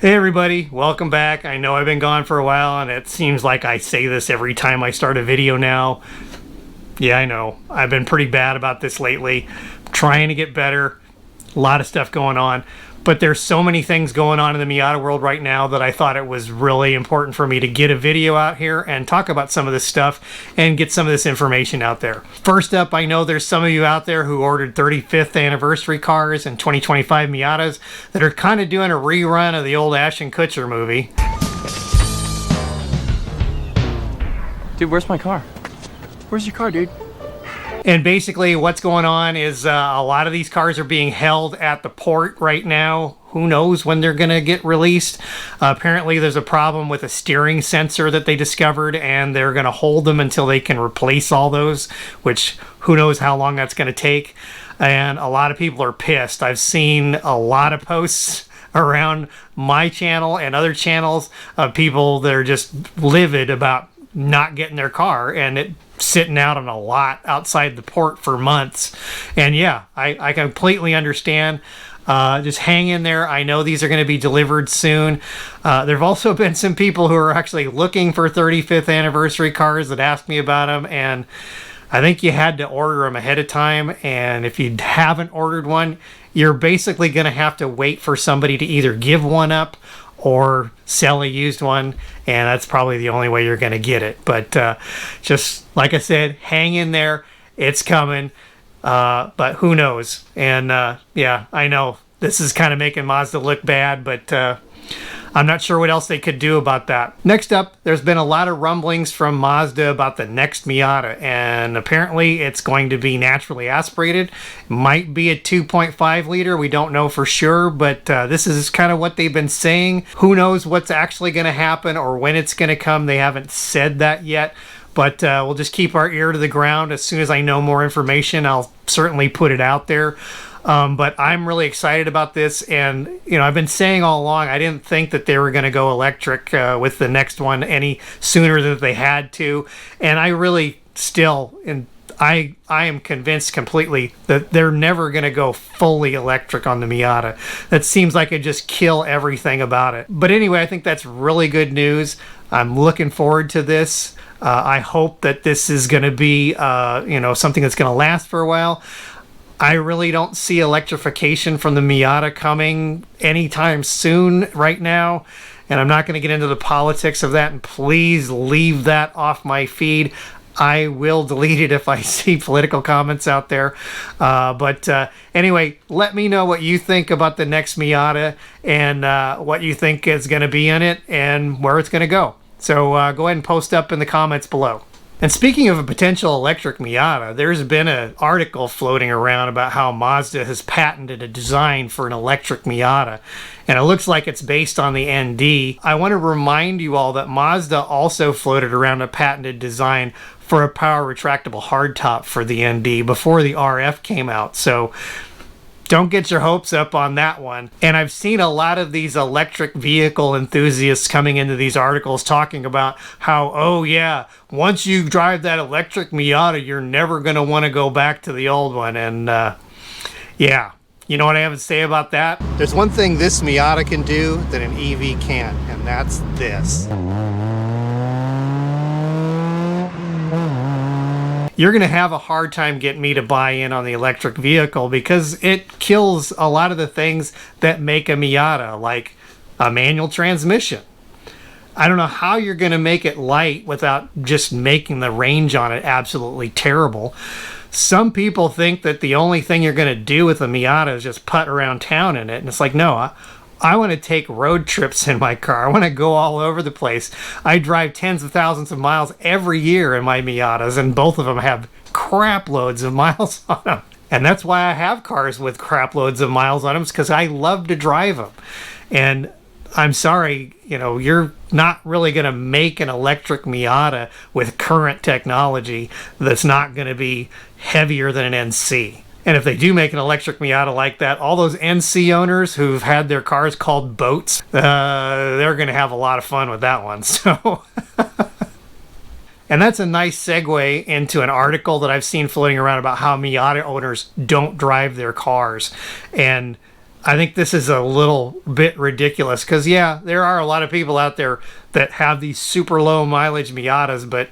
Hey everybody, welcome back. I know I've been gone for a while and it seems like I say this every time I start a video now. Yeah, I know. I've been pretty bad about this lately. Trying to get better. A lot of stuff going on. But there's so many things going on in the Miata world right now that I thought it was really important for me to get a video out here and talk about some of this stuff and get some of this information out there. First up, I know there's some of you out there who ordered 35th anniversary cars and 2025 Miatas that are kind of doing a rerun of the old Ashton Kutcher movie. Dude, where's my car? Where's your car, dude? And basically what's going on is a lot of these cars are being held at the port right now. Who knows when they're going to get released. Apparently there's a problem with a steering sensor that they discovered, and they're going to hold them until they can replace all those, which who knows how long that's going to take. And a lot of people are pissed. I've seen a lot of posts around my channel and other channels of people that are just livid about not getting their car and it sitting out on a lot outside the port for months. And yeah, I completely understand. Just hang in there. I know these are going to be delivered soon. There have also been some people who are actually looking for 35th anniversary cars that asked me about them, and I think you had to order them ahead of time, and if you haven't ordered one, you're basically going to have to wait for somebody to either give one up or sell a used one, and that's probably the only way you're going to get it. But just like I said, hang in there. It's coming, but who knows? And yeah, I know this is kind of making Mazda look bad, but I'm not sure what else they could do about that. Next up, there's been a lot of rumblings from Mazda about the next Miata, and apparently it's going to be naturally aspirated. Might be a 2.5 liter, we don't know for sure, but this is kind of what they've been saying. Who knows what's actually going to happen or when it's going to come? They haven't said that yet, but we'll just keep our ear to the ground. As soon as I know more information, I'll certainly put it out there. But I'm really excited about this, and you know, I've been saying all along I didn't think that they were going to go electric with the next one any sooner than they had to, and I really still, and I am convinced completely that they're never going to go fully electric on the Miata. That seems like it'd just kill everything about it. But anyway, I think that's really good news. I'm looking forward to this. I hope that this is going to be you know, something that's going to last for a while. I really don't see electrification from the Miata coming anytime soon right now, and I'm not going to get into the politics of that, and please leave that off my feed. I will delete it if I see political comments out there. But anyway, let me know what you think about the next Miata and what you think is going to be in it and where it's going to go. So go ahead and post up in the comments below. And speaking of a potential electric Miata, there's been an article floating around about how Mazda has patented a design for an electric Miata, and it looks like it's based on the ND. I want to remind you all that Mazda also floated around a patented design for a power retractable hardtop for the ND before the RF came out, so don't get your hopes up on that one. And I've seen a lot of these electric vehicle enthusiasts coming into these articles talking about how, oh yeah, once you drive that electric Miata, you're never going to want to go back to the old one. And yeah, you know what I have to say about that? There's one thing this Miata can do that an EV can't, and that's this. You're going to have a hard time getting me to buy in on the electric vehicle because it kills a lot of the things that make a Miata, like a manual transmission. I don't know how you're going to make it light without just making the range on it absolutely terrible. Some people think that the only thing you're going to do with a Miata is just putt around town in it, and it's like, no, I want to take road trips in my car. I want to go all over the place. I drive tens of thousands of miles every year in my Miatas, and both of them have crap loads of miles on them. And that's why I have cars with crap loads of miles on them, because I love to drive them. And I'm sorry, you know, you're not really going to make an electric Miata with current technology that's not going to be heavier than an NC. And if they do make an electric Miata like that, all those NC owners who've had their cars called boats, they're going to have a lot of fun with that one. So, and that's a nice segue into an article that I've seen floating around about how Miata owners don't drive their cars. And I think this is a little bit ridiculous because, yeah, there are a lot of people out there that have these super low mileage Miatas, but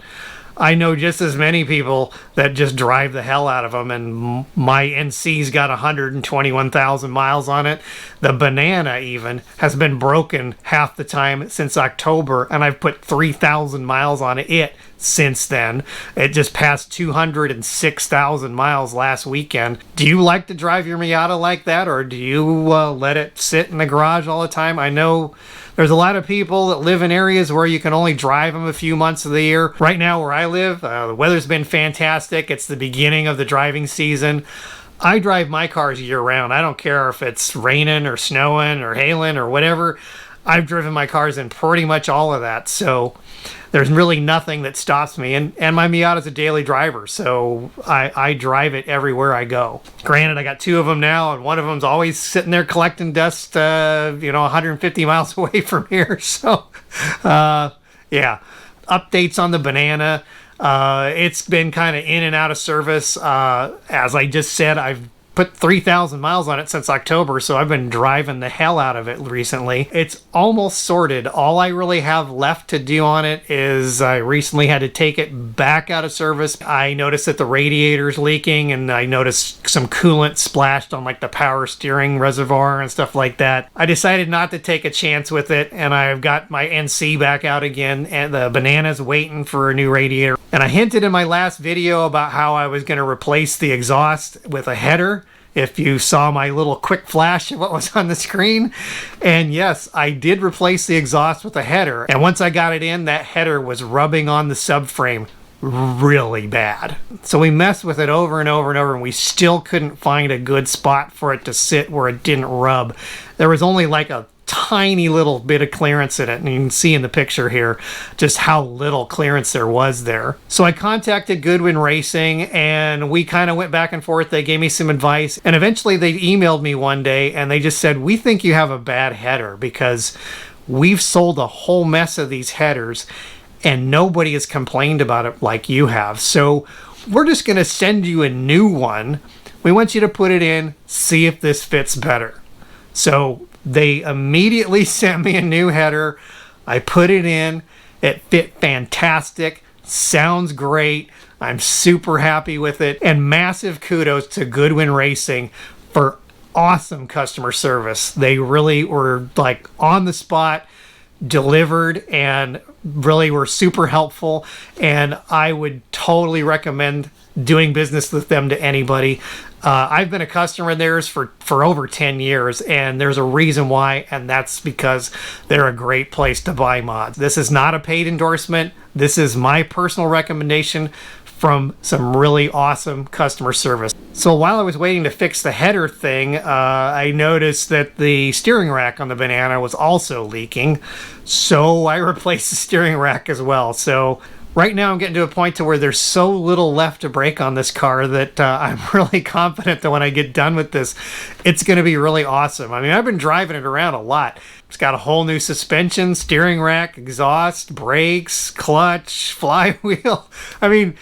I know just as many people that just drive the hell out of them, and my NC's got 121,000 miles on it. The Banana even has been broken half the time since October, and I've put 3,000 miles on it since then. It just passed 206,000 miles last weekend. Do you like to drive your Miata like that, or do you let it sit in the garage all the time? I know there's a lot of people that live in areas where you can only drive them a few months of the year. Right now where I live, the weather's been fantastic. It's the beginning of the driving season. I drive my cars year round. I don't care if it's raining or snowing or hailing or whatever. I've driven my cars in pretty much all of that. So there's really nothing that stops me. And my Miata's a daily driver, so I drive it everywhere I go. Granted, I got two of them now, and one of them's always sitting there collecting dust, 150 miles away from here. So, yeah. Updates on the Banana. It's been kind of in and out of service. As I just said, I've put 3,000 miles on it since October, so I've been driving the hell out of it recently. It's almost sorted. All I really have left to do on it is I recently had to take it back out of service. I noticed that the radiator's leaking, and I noticed some coolant splashed on like the power steering reservoir and stuff like that. I decided not to take a chance with it, and I've got my NC back out again, and the Banana's waiting for a new radiator. And I hinted in my last video about how I was going to replace the exhaust with a header, if you saw my little quick flash of what was on the screen. And yes, I did replace the exhaust with a header. And once I got it in, that header was rubbing on the subframe really bad. So we messed with it over and over and over, and we still couldn't find a good spot for it to sit where it didn't rub. There was only like a tiny little bit of clearance in it, and you can see in the picture here just how little clearance there was there. So I contacted Goodwin Racing, and we kind of went back and forth. They gave me some advice, and eventually they emailed me one day, and they just said, we think you have a bad header because we've sold a whole mess of these headers and nobody has complained about it like you have, so we're just going to send you a new one. We want you to put it in, see if this fits better. So they immediately sent me a new header. I put it in. It fit fantastic. Sounds great. I'm super happy with it. And massive kudos to Goodwin Racing for awesome customer service. They really were like on the spot, delivered, and really were super helpful. And I would totally recommend doing business with them to anybody. I've been a customer of theirs for over 10 years, and there's a reason why, and that's because they're a great place to buy mods. This is not a paid endorsement. This is my personal recommendation from some really awesome customer service. So while I was waiting to fix the header thing, I noticed that the steering rack on the Banana was also leaking, so I replaced the steering rack as well. So right now I'm getting to a point to where there's so little left to break on this car that I'm really confident that when I get done with this, it's going to be really awesome. I mean, I've been driving it around a lot. It's got a whole new suspension, steering rack, exhaust, brakes, clutch, flywheel. I mean,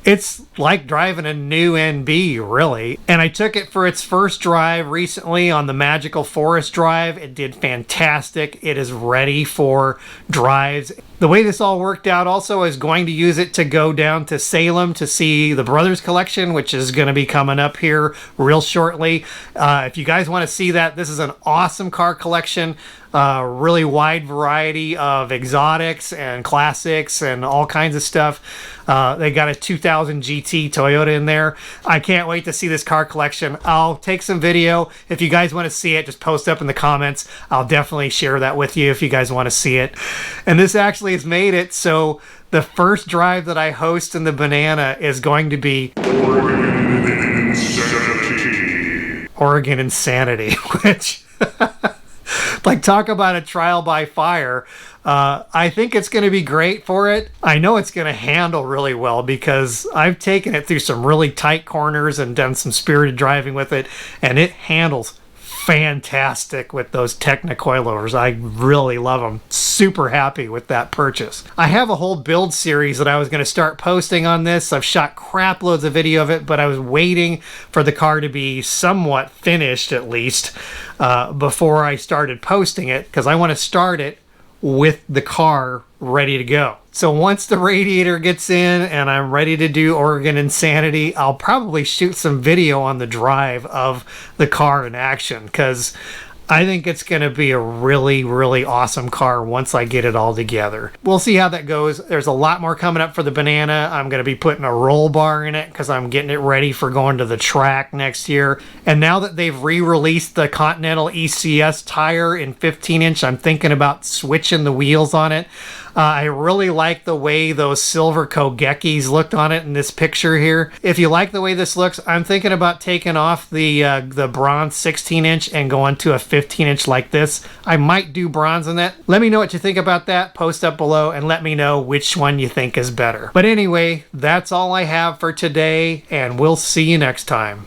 it's like driving a new NB, really. And I took it for its first drive recently on the Magical Forest Drive. It did fantastic. It is ready for drives. The way this all worked out also is going to use it to go down to Salem to see the Brothers Collection, which is going to be coming up here real shortly. If you guys want to see that, this is an awesome car collection. Really wide variety of exotics and classics and all kinds of stuff. They got a 2000 GT Toyota in there. I can't wait to see this car collection. I'll take some video. If you guys want to see it, just post up in the comments. I'll definitely share that with you if you guys want to see it. And this actually has made it so the first drive that I host in the Banana is going to be Oregon Insanity, which like, talk about a trial by fire. I think it's going to be great for it. I know it's going to handle really well because I've taken it through some really tight corners and done some spirited driving with it, and it handles fantastic with those Technic coilovers. I really love them. Super happy with that purchase. I have a whole build series that I was going to start posting on this. I've shot crap loads of video of it, but I was waiting for the car to be somewhat finished at least before I started posting it, because I want to start it with the car ready to go. So once the radiator gets in and I'm ready to do Oregon Insanity, I'll probably shoot some video on the drive of the car in action, because I think it's going to be a really, really awesome car once I get it all together. We'll see how that goes. There's a lot more coming up for the Banana. I'm going to be putting a roll bar in it because I'm getting it ready for going to the track next year. And now that they've re-released the Continental ECS tire in 15-inch, I'm thinking about switching the wheels on it. I really like the way those silver Kogekis looked on it in this picture here. If you like the way this looks, I'm thinking about taking off the bronze 16-inch and going to a 15-inch like this. I might do bronze on that. Let me know what you think about that. Post up below and let me know which one you think is better. But anyway, that's all I have for today, and we'll see you next time.